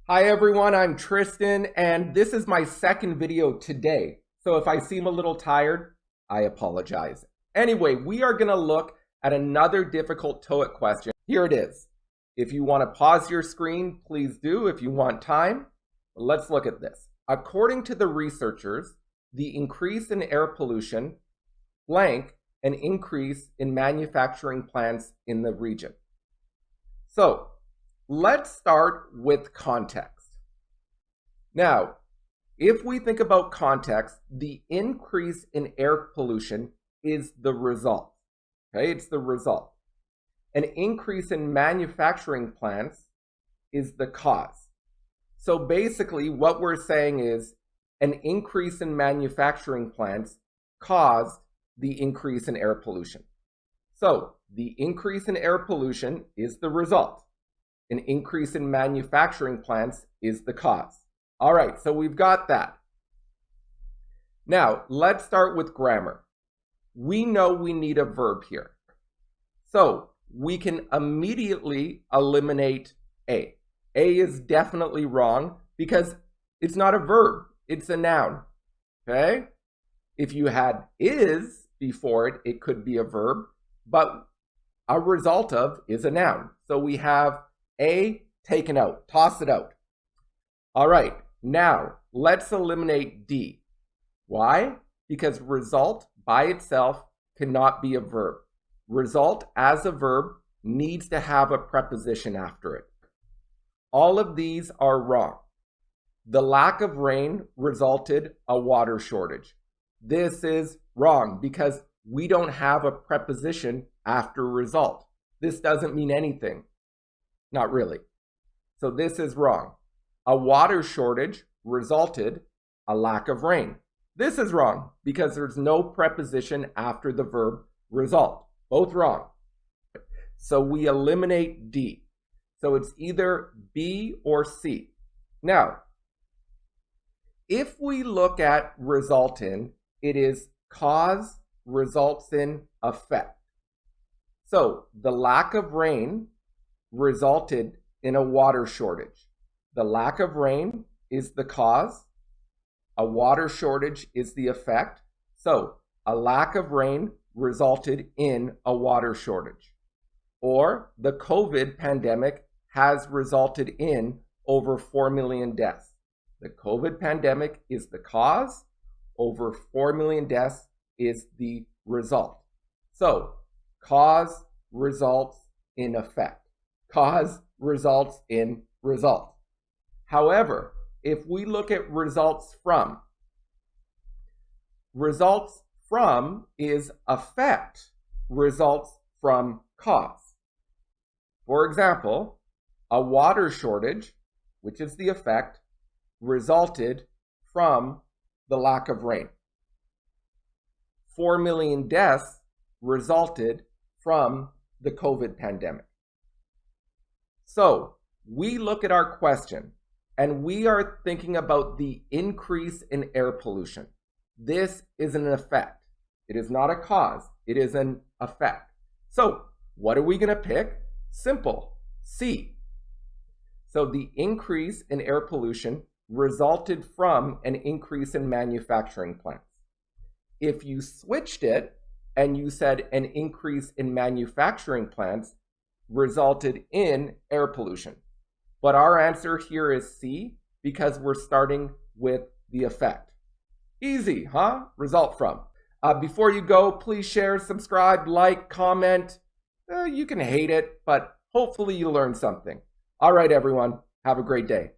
Hi everyone, I'm Tristan, and this is my second video today. So if I seem a little tired, I apologize. Anyway, we are going to look at another difficult TOEIC question. Here it is. If you want to pause your screen, please do if you want time. Let's look at this. According to the researchers, the increase in air pollution blank an increase in manufacturing plants in the region. So let's start with context. Now, if we think about context, the increase in air pollution is the result. Okay, it's the result. An increase in manufacturing plants is the cause. So basically what we're saying is an increase in manufacturing plants caused the increase in air pollution. So the increase in air pollution is the result. An increase in manufacturing plants is the cause. All right, so we've got that. Now, let's start with grammar. We know we need a verb here. So we can immediately eliminate A. A is definitely wrong because it's not a verb, it's a noun. Okay? If you had is before it, it could be a verb, but a result of is a noun. So we have A taken out, toss it out. All right, now let's eliminate D. Why? Because result by itself cannot be a verb. Result as a verb needs to have a preposition after it. All of these are wrong. The lack of rain resulted a water shortage. This is wrong because we don't have a preposition after result. This doesn't mean anything. Not really. So this is wrong. A water shortage resulted a lack of rain. This is wrong because there's no preposition after the verb result. Both wrong. So we eliminate D. So it's either B or C. Now, if we look at result in, it is cause results in effect. So the lack of rain resulted in a water shortage. The lack of rain is the cause. A water shortage is the effect. So a lack of rain resulted in a water shortage. Or the COVID pandemic has resulted in over 4 million deaths. The COVID pandemic is the cause. Over 4 million deaths is the result. So cause results in effect. Cause results in result. However, if we look at results from is effect results from cause. For example, a water shortage, which is the effect, resulted from the lack of rain. 4 million deaths resulted from the COVID pandemic. So we look at our question and we are thinking about the increase in air pollution. This is an effect. It is not a cause. It is an effect. So what are we going to pick? Simple. C. So the increase in air pollution resulted from an increase in manufacturing plants. If you switched it and you said an increase in manufacturing plants resulted in air pollution. But our answer here is C because we're starting with the effect. Easy, huh? Result from. Before you go, please share, subscribe, like, comment. You can hate it, but hopefully you learned something. All right, everyone. Have a great day.